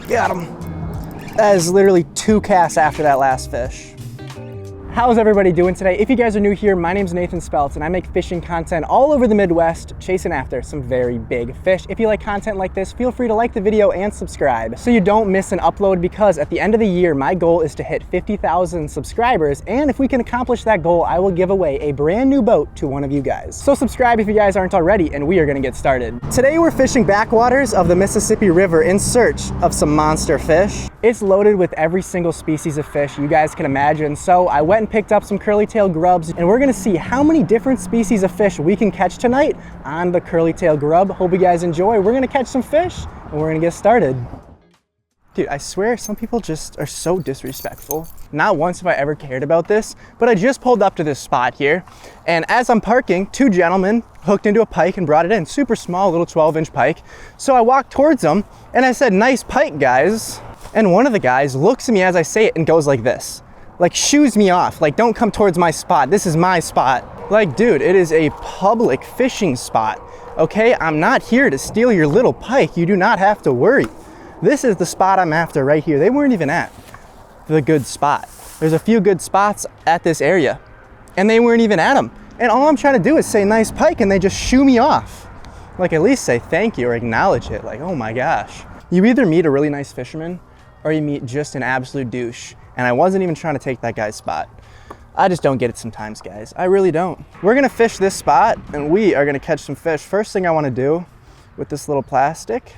Got him. That is literally 2 casts after that last fish. How's everybody doing today? If you guys are new here, my name's Nathan Speltz and I make fishing content all over the Midwest, chasing after some very big fish. If you like content like this, feel free to like the video and subscribe so you don't miss an upload, because at the end of the year, my goal is to hit 50,000 subscribers. And if we can accomplish that goal, I will give away a brand new boat to one of you guys. So subscribe if you guys aren't already, and we are gonna get started. Today we're fishing backwaters of the Mississippi River in search of some monster fish. It's loaded with every single species of fish you guys can imagine. So I went and picked up some curly tail grubs, and we're gonna see how many different species of fish we can catch tonight on the curly tail grub. Hope you guys enjoy. We're gonna catch some fish and we're gonna get started. Dude, I swear some people just are so disrespectful. Not once have I ever cared about this, but I just pulled up to this spot here, and as I'm parking, 2 gentlemen hooked into a pike and brought it in. Super small, little 12-inch pike. So I walked towards them and I said, "Nice pike, guys." And one of the guys looks at me as I say it and goes like this. Like, shoos me off, like, don't come towards my spot. This is my spot. Like, dude, it is a public fishing spot, okay? I'm not here to steal your little pike. You do not have to worry. This is the spot I'm after right here. They weren't even at the good spot. There's a few good spots at this area, and they weren't even at them. And all I'm trying to do is say nice pike, and they just shoo me off. Like, at least say thank you or acknowledge it. Like, oh my gosh. You either meet a really nice fisherman or you meet just an absolute douche. And I wasn't even trying to take that guy's spot. I just don't get it sometimes, guys. I really don't. We're gonna fish this spot and we are gonna catch some fish. First thing I wanna do with this little plastic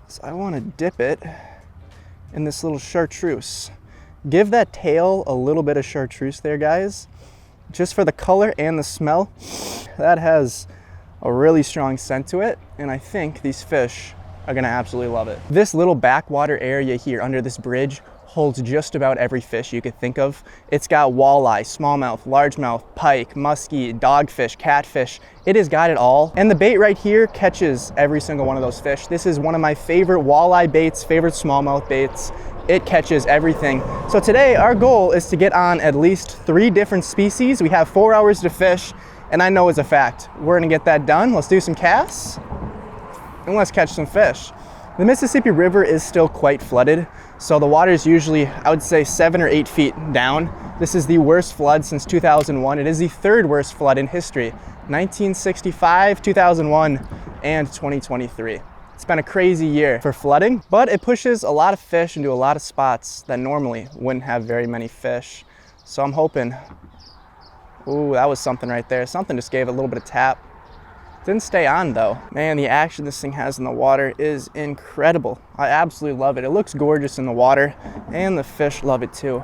is I wanna dip it in this little chartreuse. Give that tail a little bit of chartreuse there, guys. Just for the color and the smell. That has a really strong scent to it. And I think these fish are gonna absolutely love it. This little backwater area here under this bridge holds just about every fish you could think of. It's got walleye, smallmouth, largemouth, pike, muskie, dogfish, catfish. It has got it all. And the bait right here catches every single one of those fish. This is one of my favorite walleye baits, favorite smallmouth baits. It catches everything. So today our goal is to get on at least 3 different species. We have 4 hours to fish, and I know as a fact, we're gonna get that done. Let's do some casts and let's catch some fish. The Mississippi River is still quite flooded, so the water is usually, I would say, 7 or 8 feet down. This is the worst flood since 2001. It is the 3rd worst flood in history, 1965, 2001, and 2023. It's been a crazy year for flooding, but it pushes a lot of fish into a lot of spots that normally wouldn't have very many fish. So I'm hoping, ooh, that was something right there. Something just gave it a little bit of tap. Didn't stay on though. Man, the action this thing has in the water is incredible. I absolutely love it. It looks gorgeous in the water, and the fish love it too.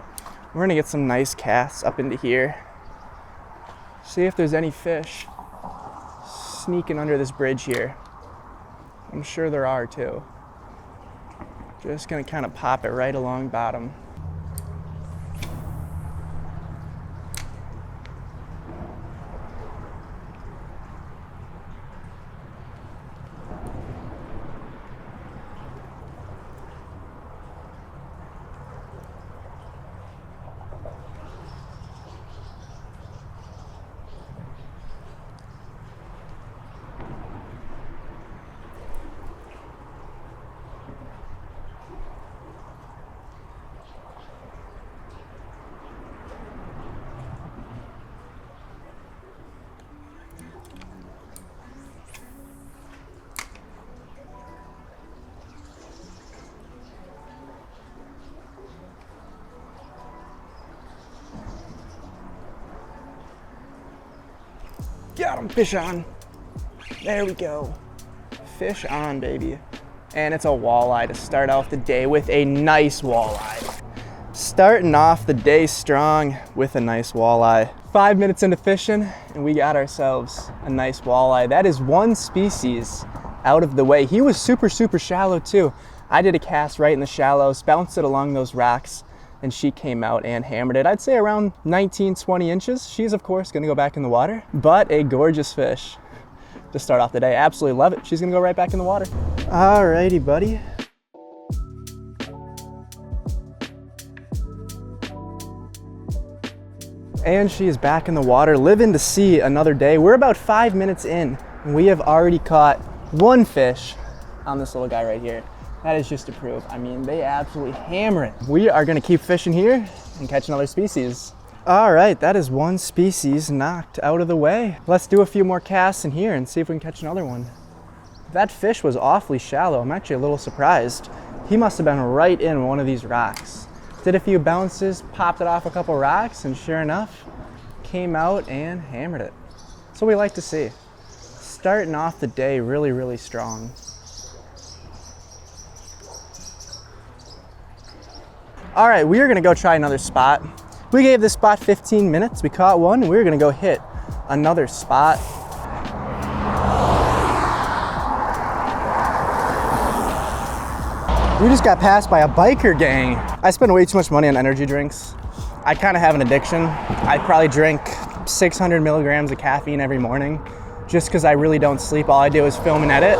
We're gonna get some nice casts up into here. See if there's any fish sneaking under this bridge here. I'm sure there are too. Just gonna kind of pop it right along bottom. Got him, fish on. There we go. Fish on, baby. And it's a walleye to start off the day with, a nice walleye. Starting off the day strong with a nice walleye. 5 minutes into fishing and we got ourselves a nice walleye. That is 1 species out of the way. He was super shallow too. I did a cast right in the shallows, bounced it along those rocks, and she came out and hammered it. I'd say around 19, 20 inches. She's of course gonna go back in the water, but a gorgeous fish to start off the day. Absolutely love it. She's gonna go right back in the water. Alrighty, buddy. And she is back in the water, living to see another day. We're about 5 minutes in, and we have already caught 1 fish on this little guy right here. That is just to prove. I mean, they absolutely hammer it. We are gonna keep fishing here and catch another species. All right, that is one species knocked out of the way. Let's do a few more casts in here and see if we can catch another one. That fish was awfully shallow. I'm actually a little surprised. He must have been right in one of these rocks. Did a few bounces, popped it off a couple rocks, and sure enough, came out and hammered it. That's what we like to see. Starting off the day really, really strong. All right, we are gonna go try another spot. We gave this spot 15 minutes. We caught one. We're gonna go hit another spot. We just got passed by a biker gang. I spend way too much money on energy drinks. I kind of have an addiction. I probably drink 600 milligrams of caffeine every morning just because I really don't sleep. All I do is film and edit.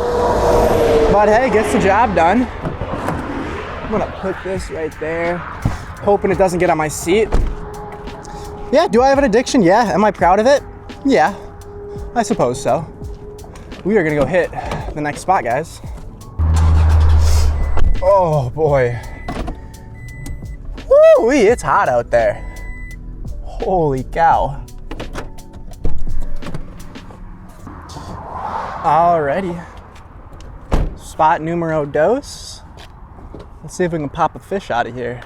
But hey, gets the job done. I'm gonna put this right there, hoping it doesn't get on my seat. Yeah, do I have an addiction? Yeah. Am I proud of it? Yeah, I suppose so. We are gonna go hit the next spot, guys. Oh boy. Woo-wee, it's hot out there. Holy cow. Alrighty. Spot numero dos. Let's see if we can pop a fish out of here.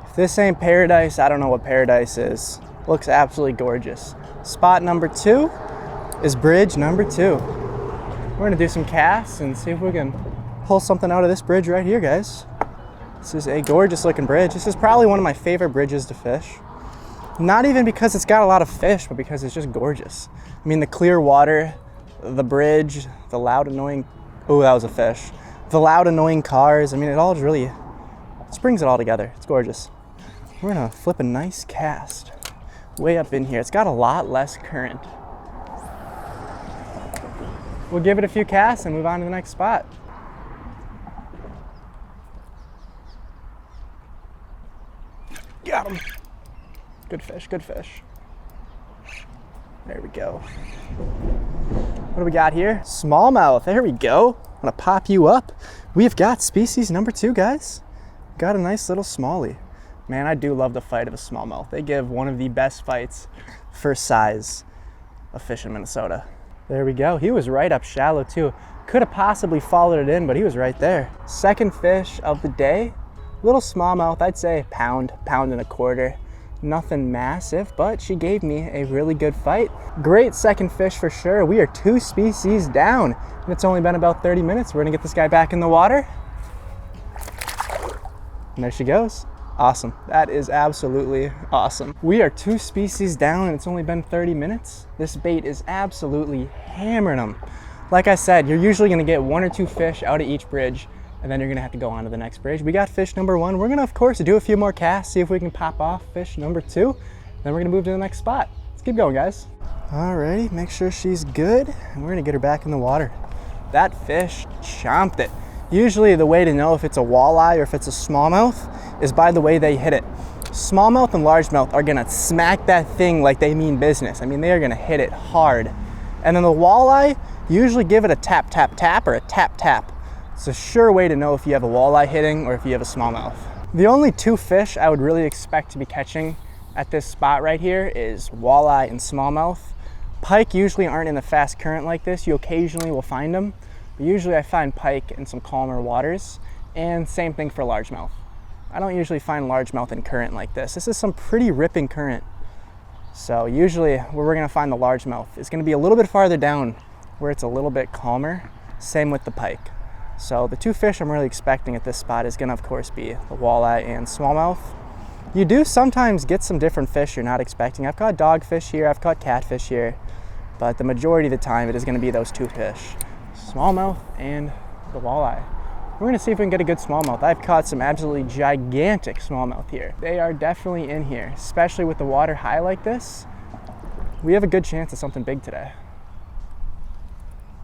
If this ain't paradise, I don't know what paradise is. Looks absolutely gorgeous. Spot number 2 is bridge number 2. We're gonna do some casts and see if we can pull something out of this bridge right here, guys. This is a gorgeous looking bridge. This is probably one of my favorite bridges to fish. Not even because it's got a lot of fish, but because it's just gorgeous. I mean, the clear water, the bridge, the loud annoying, oh, that was a fish. The loud annoying cars. I mean, it all really just brings it all together. It's gorgeous. We're gonna flip a nice cast way up in here. It's got a lot less current. We'll give it a few casts and move on to the next spot. Got him. Good fish, good fish. There we go. What do we got here? Smallmouth, there we go. I'm gonna pop you up. We've got species number 2, guys. Got a nice little smallie. Man, I do love the fight of a smallmouth. They give one of the best fights for size of fish in Minnesota. There we go. He was right up shallow too. Could have possibly followed it in, but he was right there. Second fish of the day. Little smallmouth, I'd say pound and a quarter. Nothing massive, but she gave me a really good fight. Great second fish for sure. We are 2 species down, and it's only been about 30 minutes. We're gonna get this guy back in the water. And there she goes. Awesome. That is absolutely awesome. We are 2 species down, and it's only been 30 minutes. This bait is absolutely hammering them. Like I said, you're usually gonna get 1 or 2 fish out of each bridge, and then you're gonna have to go on to the next bridge. We got fish number 1. We're gonna, of course, do a few more casts, see if we can pop off fish number 2. Then we're gonna move to the next spot. Let's keep going, guys. Alrighty, make sure she's good, and we're gonna get her back in the water. That fish chomped it. Usually the way to know if it's a walleye or if it's a smallmouth is by the way they hit it. Smallmouth and largemouth are gonna smack that thing like they mean business. I mean, they are gonna hit it hard. And then the walleye, usually give it a tap, tap, tap, or a tap, tap. It's a sure way to know if you have a walleye hitting or if you have a smallmouth. The only 2 fish I would really expect to be catching at this spot right here is walleye and smallmouth. Pike usually aren't in the fast current like this. You occasionally will find them, but usually I find pike in some calmer waters, and same thing for largemouth. I don't usually find largemouth in current like this. This is some pretty ripping current. So usually where we're gonna find the largemouth is gonna be a little bit farther down where it's a little bit calmer. Same with the pike. So the 2 fish I'm really expecting at this spot is gonna, of course, be the walleye and smallmouth. You do sometimes get some different fish you're not expecting. I've caught dogfish here, I've caught catfish here, but the majority of the time it is gonna be those 2 fish, smallmouth and the walleye. We're gonna see if we can get a good smallmouth. I've caught some absolutely gigantic smallmouth here. They are definitely in here, especially with the water high like this. We have a good chance of something big today.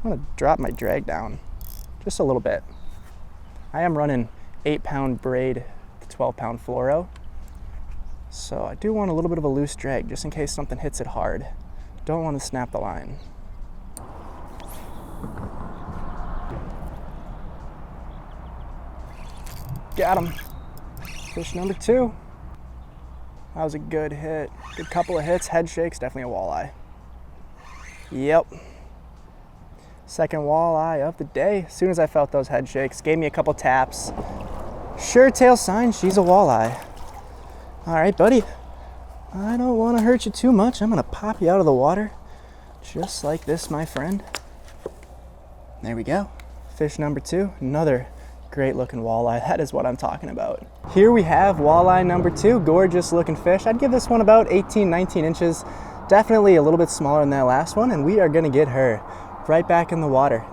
I'm gonna drop my drag down just a little bit. I am running 8-pound braid to 12-pound fluoro. So I do want a little bit of a loose drag just in case something hits it hard. Don't want to snap the line. Got him. Fish number 2. That was a good hit. Good couple of hits, head shakes, definitely a walleye. Yep. Second walleye of the day. As soon as I felt those head shakes, gave me a couple taps. Sure tail sign, she's a walleye. All right, buddy. I don't want to hurt you too much. I'm gonna pop you out of the water. Just like this, my friend. There we go. Fish number 2, another great looking walleye. That is what I'm talking about. Here we have walleye number 2, gorgeous looking fish. I'd give this one about 18, 19 inches. Definitely a little bit smaller than that last one, and we are gonna get her right back in the water.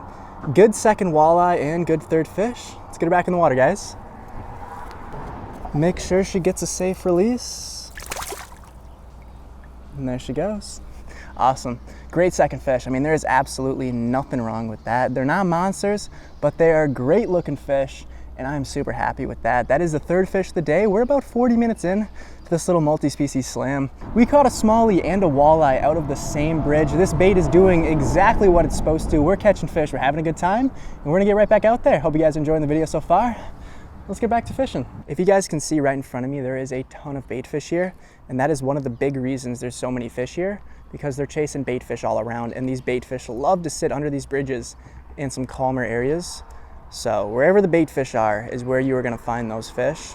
Good second walleye and good third fish. Let's get her back in the water, guys. Make sure she gets a safe release. And there she goes. Awesome. Great second fish. I mean, there is absolutely nothing wrong with that. They're not monsters, but they are great looking fish, and I'm super happy with that. That is the third fish of the day. We're about 40 minutes in to this little multi-species slam. We caught a smallie and a walleye out of the same bridge. This bait is doing exactly what it's supposed to. We're catching fish, we're having a good time, and we're gonna get right back out there. Hope you guys are enjoying the video so far. Let's get back to fishing. If you guys can see right in front of me, there is a ton of bait fish here, and that is one of the big reasons there's so many fish here, because they're chasing bait fish all around, and these bait fish love to sit under these bridges in some calmer areas. So wherever the bait fish are is where you are gonna find those fish.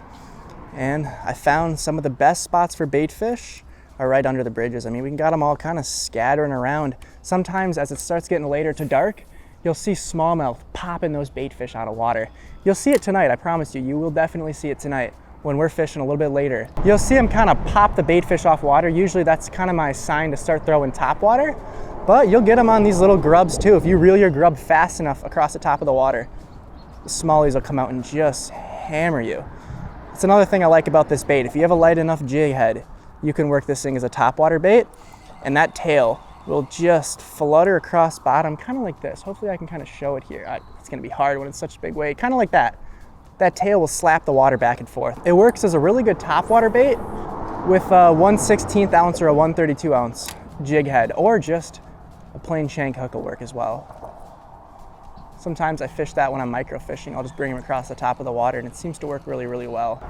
And I found some of the best spots for bait fish are right under the bridges. I mean, we got them all kind of scattering around. Sometimes as it starts getting later to dark, you'll see smallmouth popping those bait fish out of water. You'll see it tonight, I promise you. You will definitely see it tonight when we're fishing a little bit later. You'll see them kind of pop the bait fish off water. Usually that's kind of my sign to start throwing top water, but you'll get them on these little grubs too. If you reel your grub fast enough across the top of the water, the smallies will come out and just hammer you. It's another thing I like about this bait. If you have a light enough jig head, you can work this thing as a topwater bait, and that tail will just flutter across bottom, kind of like this. Hopefully I can kind of show it here. It's gonna be hard when it's such a big weight, kind of like that. That tail will slap the water back and forth. It works as a really good topwater bait with a 1/16 ounce or a 1/32 ounce jig head, or just a plain shank hook will work as well. Sometimes I fish that when I'm micro fishing. I'll just bring them across the top of the water, and it seems to work really, really well.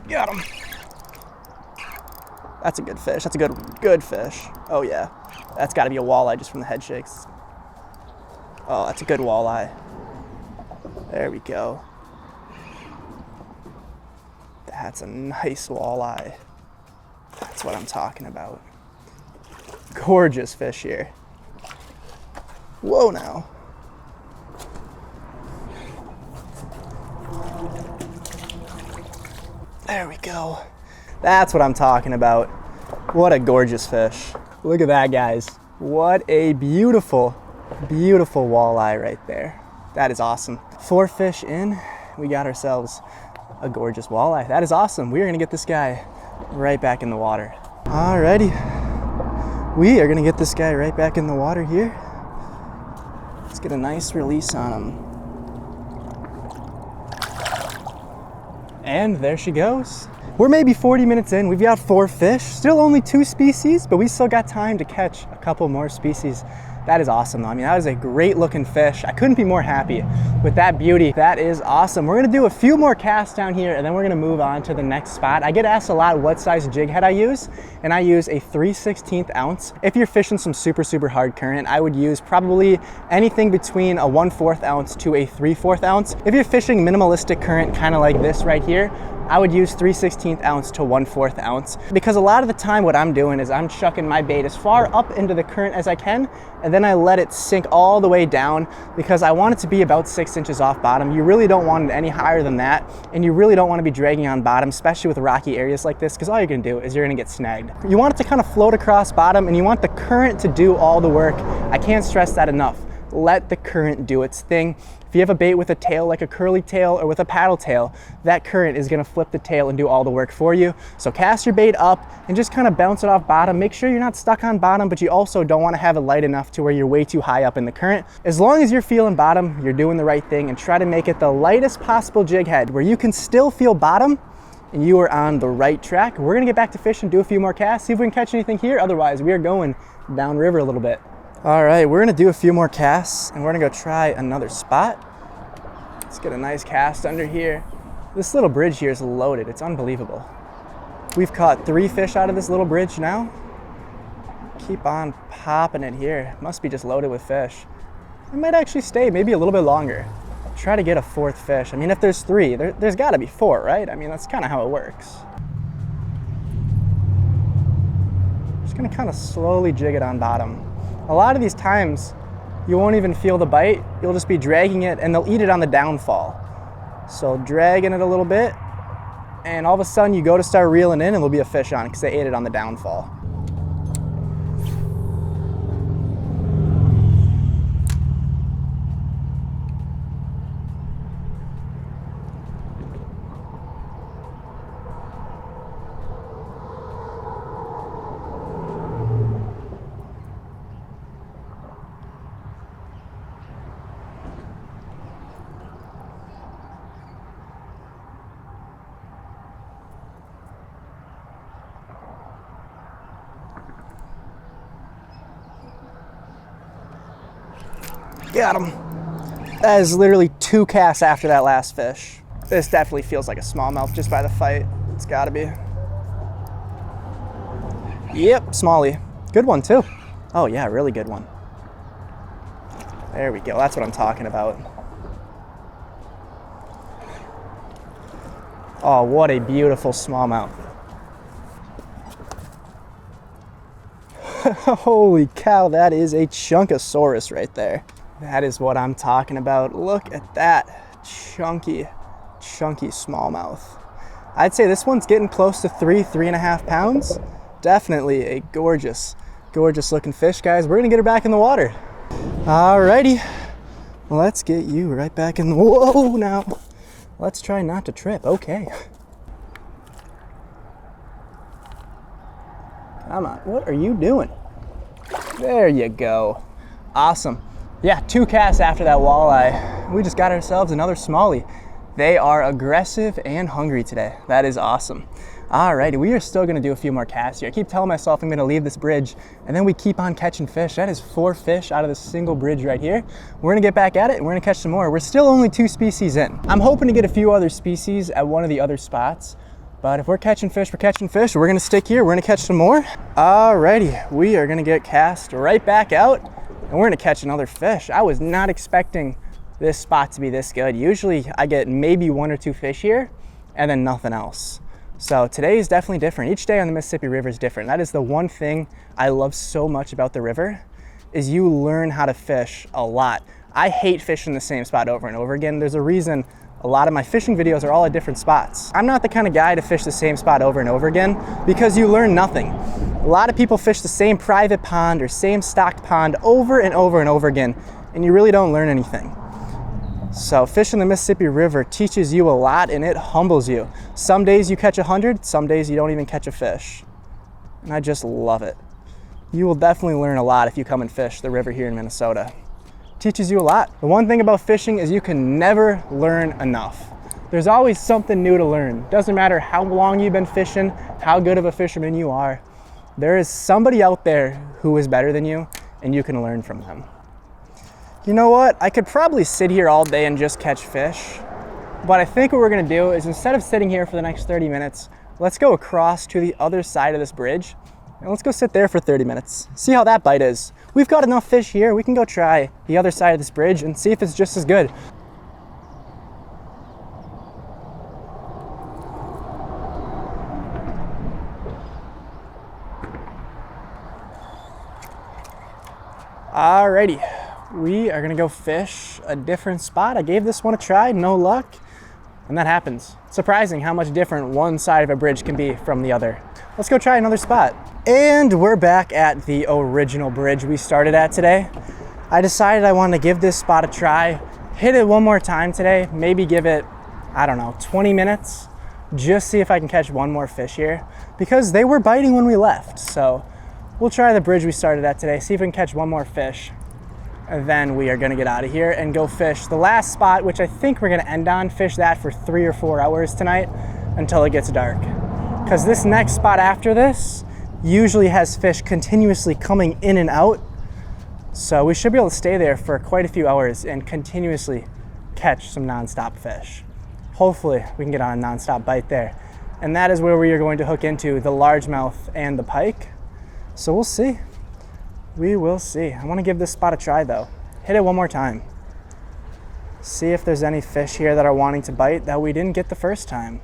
Got him. That's a good fish. That's a good fish. Oh yeah, that's got to be a walleye just from the head shakes. Oh, that's a good walleye. There we go. That's a nice walleye. That's what I'm talking about. Gorgeous fish here. Whoa now. There we go. That's what I'm talking about. What a gorgeous fish. Look at that, guys. What a beautiful, beautiful walleye right there. That is awesome. 4 fish in, we got ourselves a gorgeous walleye. That is awesome. We are gonna get this guy right back in the water. Alrighty. We are gonna get this guy right back in the water here. Let's get a nice release on him. And there she goes. We're maybe 40 minutes in, we've got 4 fish, still only 2 species, but we still got time to catch a couple more species. That is awesome though. I mean, that was a great looking fish. I couldn't be more happy with that beauty. That is awesome. We're gonna do a few more casts down here, and then we're gonna move on to the next spot. I get asked a lot what size jig head I use, and I use a 3/16 ounce. If you're fishing some super, super hard current, I would use probably anything between a 1/4 ounce to a 3/4 ounce. If you're fishing minimalistic current, kind of like this right here, I would use 3/16 ounce to 1/4 ounce, because a lot of the time what I'm doing is I'm chucking my bait as far up into the current as I can, and then I let it sink all the way down, because I want it to be about 6 inches off bottom. You really don't want it any higher than that, and you really don't want to be dragging on bottom, especially with rocky areas like this, because all you're going to do is you're going to get snagged. You want it to kind of float across bottom, and you want the current to do all the work. I can't stress that enough. let the current do its thing. If you have a bait with a tail like a curly tail or with a paddle tail, that current is gonna flip the tail and do all the work for you. So cast your bait up and just kind of bounce it off bottom. Make sure you're not stuck on bottom, but you also don't wanna have it light enough to where you're way too high up in the current. As long as you're feeling bottom, you're doing the right thing, and try to make it the lightest possible jig head where you can still feel bottom and you are on the right track. We're gonna get back to fishing, do a few more casts, see if we can catch anything here. Otherwise, we are going downriver a little bit. All right, we're gonna do a few more casts and we're gonna go try another spot. Let's get a nice cast under here. This little bridge here is loaded, it's unbelievable. We've caught 3 fish out of this little bridge now. Keep on popping it here. Must be just loaded with fish. It might actually stay maybe a little bit longer. Try to get a 4th fish. I mean, if there's 3, there's gotta be 4, right? I mean, that's kind of how it works. Just gonna kind of slowly jig it on bottom. A lot of these times, you won't even feel the bite. You'll just be dragging it and they'll eat it on the downfall. So dragging it a little bit, and all of a sudden you go to start reeling in and there'll be a fish on it because they ate it on the downfall. Got him. That is literally 2 casts after that last fish. This definitely feels like a smallmouth just by the fight. It's gotta be. Yep, smallie. Good one too. Oh yeah, really good one. There we go, that's what I'm talking about. Oh, what a beautiful smallmouth. Holy cow, that is a chunkosaurus right there. That is what I'm talking about. Look at that chunky smallmouth. I'd say this one's getting close to 3.5 pounds. Definitely a gorgeous looking fish, guys. We're gonna get her back in the water. Alrighty, let's get you right back in the, whoa now. Let's try not to trip, okay. Come on, what are you doing? There you go, awesome. Yeah, 2 casts after that walleye. We just got ourselves another smallie. They are aggressive and hungry today. That is awesome. Alrighty, we are still gonna do a few more casts here. I keep telling myself I'm gonna leave this bridge and then we keep on catching fish. That is 4 fish out of this single bridge right here. We're gonna get back at it and we're gonna catch some more. We're still only 2 species in. I'm hoping to get a few other species at one of the other spots, but if we're catching fish, we're catching fish. We're gonna stick here, we're gonna catch some more. Alrighty, we are gonna get cast right back out and we're gonna catch another fish. I was not expecting this spot to be this good. Usually I get maybe 1 or 2 fish here and then nothing else. So today is definitely different. Each day on the Mississippi River is different. That is the one thing I love so much about the river, is you learn how to fish a lot. I hate fishing the same spot over and over again. There's a reason a lot of my fishing videos are all at different spots. I'm not the kind of guy to fish the same spot over and over again because you learn nothing. A lot of people fish the same private pond or same stocked pond over and over and over again, and you really don't learn anything. So fishing the Mississippi River teaches you a lot and it humbles you. Some days you catch 100, some days you don't even catch a fish. And I just love it. You will definitely learn a lot if you come and fish the river here in Minnesota. It teaches you a lot. The one thing about fishing is you can never learn enough. There's always something new to learn. Doesn't matter how long you've been fishing, how good of a fisherman you are. There is somebody out there who is better than you and you can learn from them. You know what? I could probably sit here all day and just catch fish, but I think what we're gonna do is, instead of sitting here for the next 30 minutes, let's go across to the other side of this bridge and let's go sit there for 30 minutes. See how that bite is. We've got enough fish here. We can go try the other side of this bridge and see if it's just as good. Alrighty. We are gonna go fish a different spot. I gave this one a try, no luck, and that happens. Surprising how much different one side of a bridge can be from the other. Let's go try another spot. And we're back at the original bridge we started at today. I decided I wanted to give this spot a try, hit it one more time today, maybe give it, I don't know, 20 minutes, just see if I can catch one more fish here, because they were biting when we left. So we'll try the bridge we started at today, see if we can catch one more fish, and then we are gonna get out of here and go fish the last spot, which I think we're gonna end on, fish that for 3 or 4 hours tonight until it gets dark. Because this next spot after this usually has fish continuously coming in and out. So we should be able to stay there for quite a few hours and continuously catch some nonstop fish. Hopefully we can get on a nonstop bite there. And that is where we are going to hook into the largemouth and the pike. So we'll see. We will see. I want to give this spot a try though. Hit it one more time. See if there's any fish here that are wanting to bite that we didn't get the first time.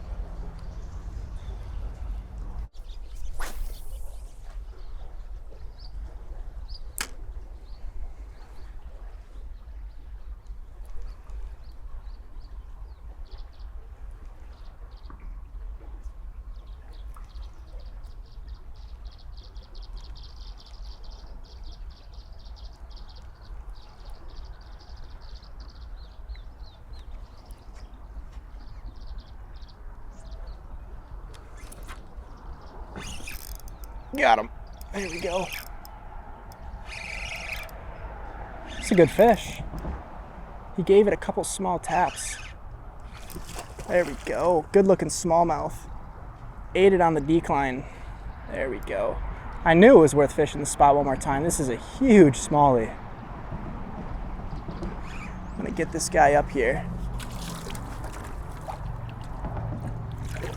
Got him. There we go. It's a good fish. He gave it a couple small taps. There we go. Good looking smallmouth. Ate it on the decline. There we go. I knew it was worth fishing the spot one more time. This is a huge smallie. I'm gonna get this guy up here.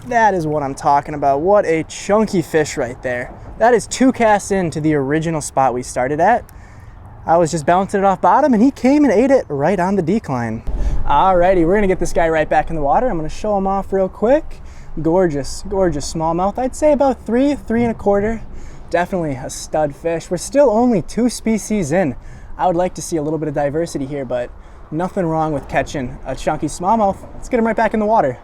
That is what I'm talking about. What a chunky fish right there. That is 2 casts into the original spot we started at. I was just bouncing it off bottom and he came and ate it right on the decline. Alrighty, we're gonna get this guy right back in the water. I'm gonna show him off real quick. Gorgeous, gorgeous smallmouth. I'd say about 3 1/4. Definitely a stud fish. We're still only 2 species in. I would like to see a little bit of diversity here, but nothing wrong with catching a chunky smallmouth. Let's get him right back in the water.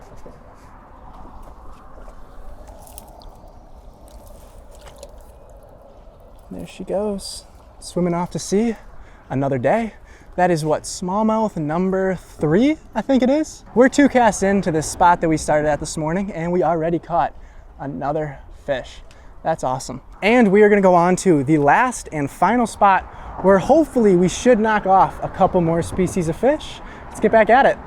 There she goes, swimming off to sea. Another day. That is what, smallmouth number 3, I think it is. We're 2 casts into this spot that we started at this morning and we already caught another fish. That's awesome. And we are gonna go on to the last and final spot where hopefully we should knock off a couple more species of fish. Let's get back at it.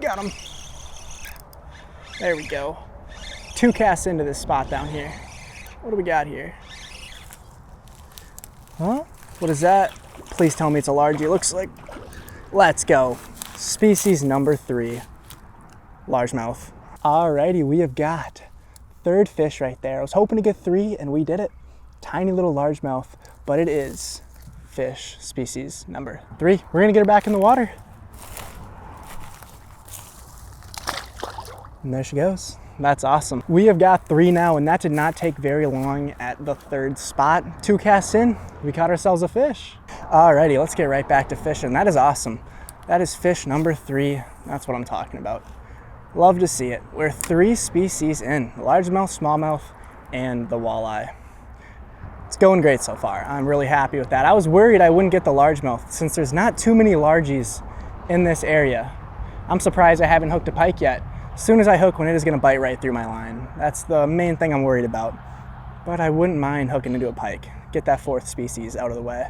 Got him. There we go. 2 casts into this spot down here. What do we got here? Huh? What is that? Please tell me it's a largie. It looks like. Let's go. Species number 3. Largemouth. Alrighty, we have got 3rd fish right there. I was hoping to get 3 and we did it. Tiny little largemouth, but it is fish species number 3. We're gonna get her back in the water. And there she goes. That's awesome. We have got 3 now, and that did not take very long at the 3rd spot. 2 casts in, we caught ourselves a fish. Alrighty, let's get right back to fishing. That is awesome. That is fish number 3. That's what I'm talking about. Love to see it. We're 3 species in, largemouth, smallmouth, and the walleye. It's going great so far. I'm really happy with that. I was worried I wouldn't get the largemouth since there's not too many largies in this area. I'm surprised I haven't hooked a pike yet. As soon as I hook one, it is gonna bite right through my line. That's the main thing I'm worried about. But I wouldn't mind hooking into a pike. Get that 4th species out of the way.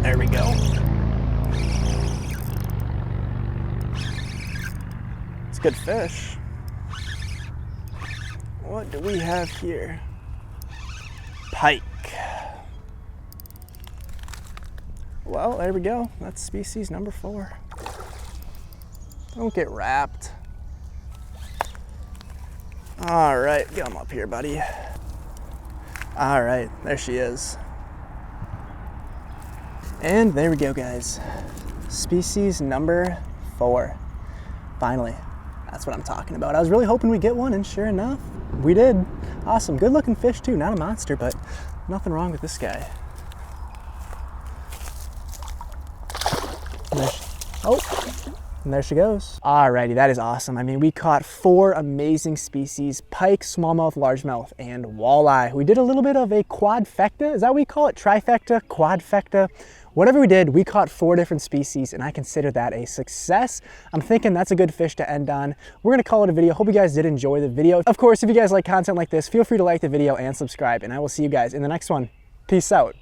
There we go. It's good fish. What do we have here? Pike. Well, there we go. That's species number 4. Don't get wrapped. All right, get him up here, buddy. All right, there she is. And there we go, guys. Species number 4. Finally, that's what I'm talking about. I was really hoping we'd get one, and sure enough, we did. Awesome, good looking fish too. Not a monster, but nothing wrong with this guy. And there she goes. Alrighty, that is awesome. I mean, we caught 4 amazing species: pike, smallmouth, largemouth, and walleye. We did a little bit of a quadfecta. Is that what we call it? Trifecta, quadfecta? Whatever we did, we caught 4 different species, and I consider that a success. I'm thinking that's a good fish to end on. We're gonna call it a video. Hope you guys did enjoy the video. Of course, if you guys like content like this, feel free to like the video and subscribe, and I will see you guys in the next one. Peace out.